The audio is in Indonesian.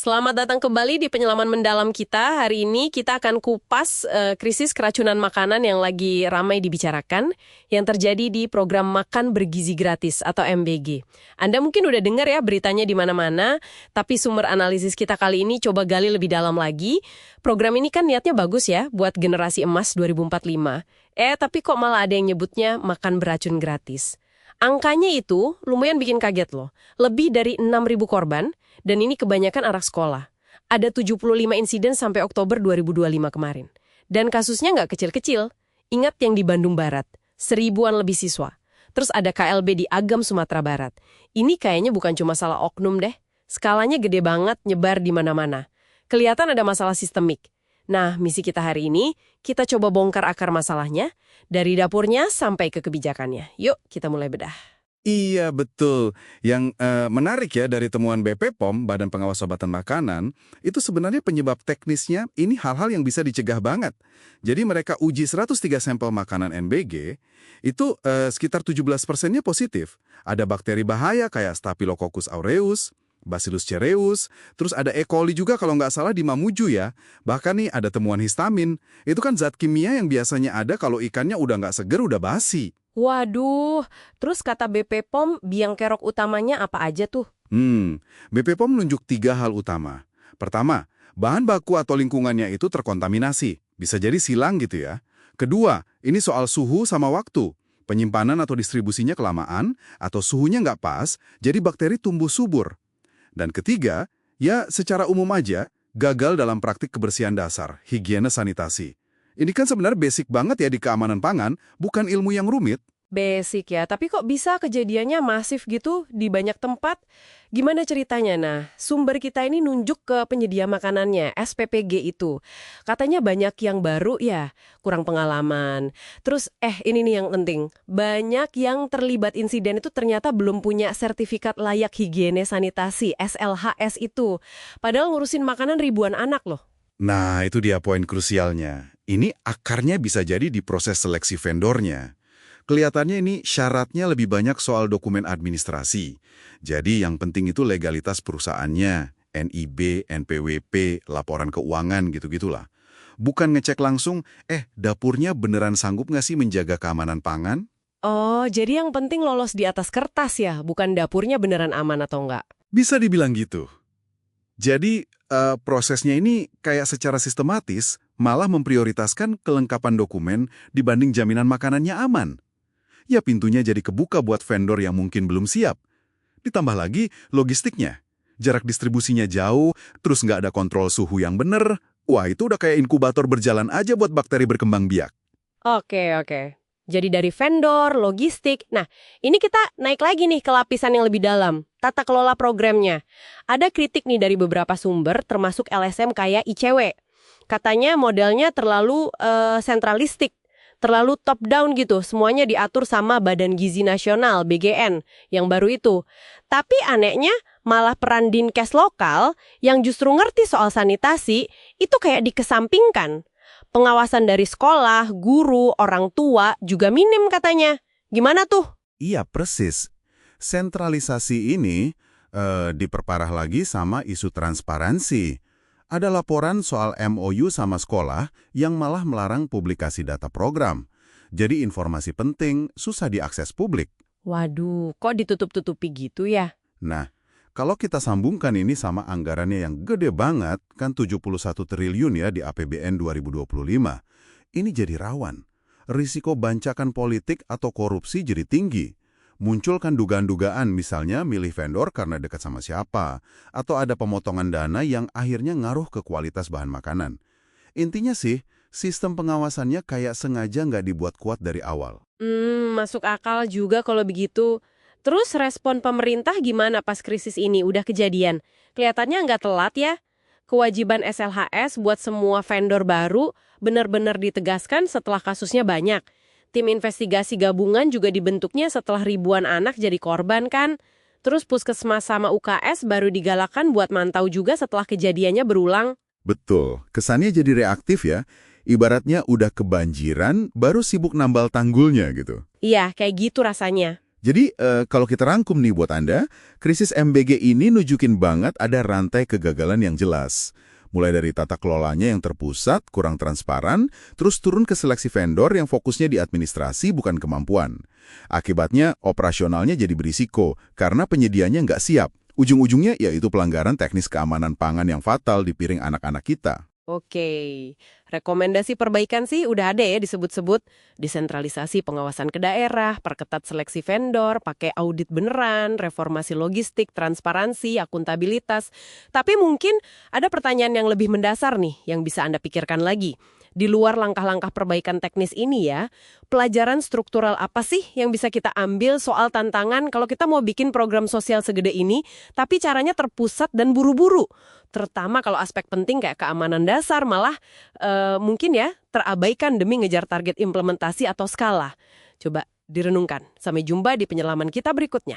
Selamat datang kembali di penyelaman mendalam kita. Hari ini kita akan kupas krisis keracunan makanan yang lagi ramai dibicarakan, yang terjadi di program Makan Bergizi Gratis atau MBG. Anda mungkin udah dengar ya beritanya di mana-mana, tapi sumber analisis kita kali ini coba gali lebih dalam lagi. Program ini kan niatnya bagus ya, buat generasi emas 2045. Tapi kok malah ada yang nyebutnya makan beracun gratis. Angkanya itu lumayan bikin kaget loh. Lebih dari 6.000 korban, dan ini kebanyakan anak sekolah. Ada 75 insiden sampai Oktober 2025 kemarin. Dan kasusnya nggak kecil-kecil. Ingat yang di Bandung Barat, 1000-an lebih siswa. Terus ada KLB di Agam, Sumatera Barat. Ini kayaknya bukan cuma salah oknum deh. Skalanya gede banget, nyebar di mana-mana. Kelihatan ada masalah sistemik. Nah, misi kita hari ini, kita coba bongkar akar masalahnya, dari dapurnya sampai ke kebijakannya. Yuk, kita mulai bedah. Iya, betul. Yang menarik ya dari temuan BP POM, Badan Pengawas Obat dan Makanan, itu sebenarnya penyebab teknisnya ini hal-hal yang bisa dicegah banget. Jadi mereka uji 103 sampel makanan NBG, itu sekitar 17%-nya positif. Ada bakteri bahaya kayak Staphylococcus aureus, Bacillus cereus, terus ada E. coli juga kalau nggak salah di Mamuju ya. Bahkan nih ada temuan histamin. Itu kan zat kimia yang biasanya ada kalau ikannya udah nggak seger, udah basi. Waduh, terus kata BP POM, biang kerok utamanya apa aja tuh? BP POM menunjuk 3 hal utama. Pertama, bahan baku atau lingkungannya itu terkontaminasi. Bisa jadi silang gitu ya. Kedua, ini soal suhu sama waktu. Penyimpanan atau distribusinya kelamaan, atau suhunya nggak pas, jadi bakteri tumbuh subur. Dan ketiga, ya secara umum aja, gagal dalam praktik kebersihan dasar, higiene sanitasi. Ini kan sebenarnya basic banget ya di keamanan pangan, bukan ilmu yang rumit. Basic ya, tapi kok bisa kejadiannya masif gitu di banyak tempat? Gimana ceritanya? Nah, sumber kita ini nunjuk ke penyedia makanannya, SPPG itu. Katanya banyak yang baru ya, kurang pengalaman. Terus, ini nih yang penting. Banyak yang terlibat insiden itu ternyata belum punya sertifikat layak higiene sanitasi, SLHS itu. Padahal ngurusin makanan ribuan anak loh. Nah, itu dia poin krusialnya. Ini akarnya bisa jadi di proses seleksi vendornya. Kelihatannya ini syaratnya lebih banyak soal dokumen administrasi. Jadi yang penting itu legalitas perusahaannya, NIB, NPWP, laporan keuangan gitu-gitulah. Bukan ngecek langsung, dapurnya beneran sanggup nggak sih menjaga keamanan pangan? Oh, jadi yang penting lolos di atas kertas ya, bukan dapurnya beneran aman atau enggak? Bisa dibilang gitu. Jadi prosesnya ini kayak secara sistematis malah memprioritaskan kelengkapan dokumen dibanding jaminan makanannya aman. Ya pintunya jadi kebuka buat vendor yang mungkin belum siap. Ditambah lagi logistiknya. Jarak distribusinya jauh, terus nggak ada kontrol suhu yang bener. Wah, itu udah kayak inkubator berjalan aja buat bakteri berkembang biak. Oke. Jadi dari vendor, logistik. Nah, ini kita naik lagi nih ke lapisan yang lebih dalam. Tata kelola programnya. Ada kritik nih dari beberapa sumber, termasuk LSM kayak ICW. Katanya modelnya terlalu sentralistik. Terlalu top down gitu, semuanya diatur sama Badan Gizi Nasional, BGN, yang baru itu. Tapi anehnya, malah peran Dinkes lokal yang justru ngerti soal sanitasi, itu kayak dikesampingkan. Pengawasan dari sekolah, guru, orang tua juga minim katanya. Gimana tuh? Iya, persis. Sentralisasi ini diperparah lagi sama isu transparansi. Ada laporan soal MOU sama sekolah yang malah melarang publikasi data program. Jadi informasi penting susah diakses publik. Waduh, kok ditutup-tutupi gitu ya? Nah, kalau kita sambungkan ini sama anggarannya yang gede banget, kan 71 triliun ya di APBN 2025, ini jadi rawan. Risiko bancakan politik atau korupsi jadi tinggi. Munculkan dugaan-dugaan misalnya milih vendor karena dekat sama siapa, atau ada pemotongan dana yang akhirnya ngaruh ke kualitas bahan makanan. Intinya sih, sistem pengawasannya kayak sengaja nggak dibuat kuat dari awal. Masuk akal juga kalau begitu. Terus respon pemerintah gimana pas krisis ini udah kejadian? Kelihatannya nggak telat ya. Kewajiban SLHS buat semua vendor baru benar-benar ditegaskan setelah kasusnya banyak. Tim investigasi gabungan juga dibentuknya setelah ribuan anak jadi korban kan. Terus Puskesmas sama UKS baru digalakan buat mantau juga setelah kejadiannya berulang. Betul, kesannya jadi reaktif ya. Ibaratnya udah kebanjiran, baru sibuk nambal tanggulnya gitu. Iya, kayak gitu rasanya. Jadi, kalau kita rangkum nih buat Anda, krisis MBG ini nunjukin banget ada rantai kegagalan yang jelas. Mulai dari tata kelolanya yang terpusat, kurang transparan, terus turun ke seleksi vendor yang fokusnya di administrasi bukan kemampuan. Akibatnya, operasionalnya jadi berisiko karena penyediaannya nggak siap. Ujung-ujungnya yaitu pelanggaran teknis keamanan pangan yang fatal di piring anak-anak kita. Oke, rekomendasi perbaikan sih udah ada ya disebut-sebut. Desentralisasi pengawasan ke daerah, perketat seleksi vendor, pakai audit beneran, reformasi logistik, transparansi, akuntabilitas. Tapi mungkin ada pertanyaan yang lebih mendasar nih yang bisa Anda pikirkan lagi. Di luar langkah-langkah perbaikan teknis ini ya, pelajaran struktural apa sih yang bisa kita ambil soal tantangan kalau kita mau bikin program sosial segede ini, tapi caranya terpusat dan buru-buru? Terutama kalau aspek penting kayak keamanan dasar malah mungkin ya terabaikan demi ngejar target implementasi atau skala. Coba direnungkan. Sampai jumpa di penyelaman kita berikutnya.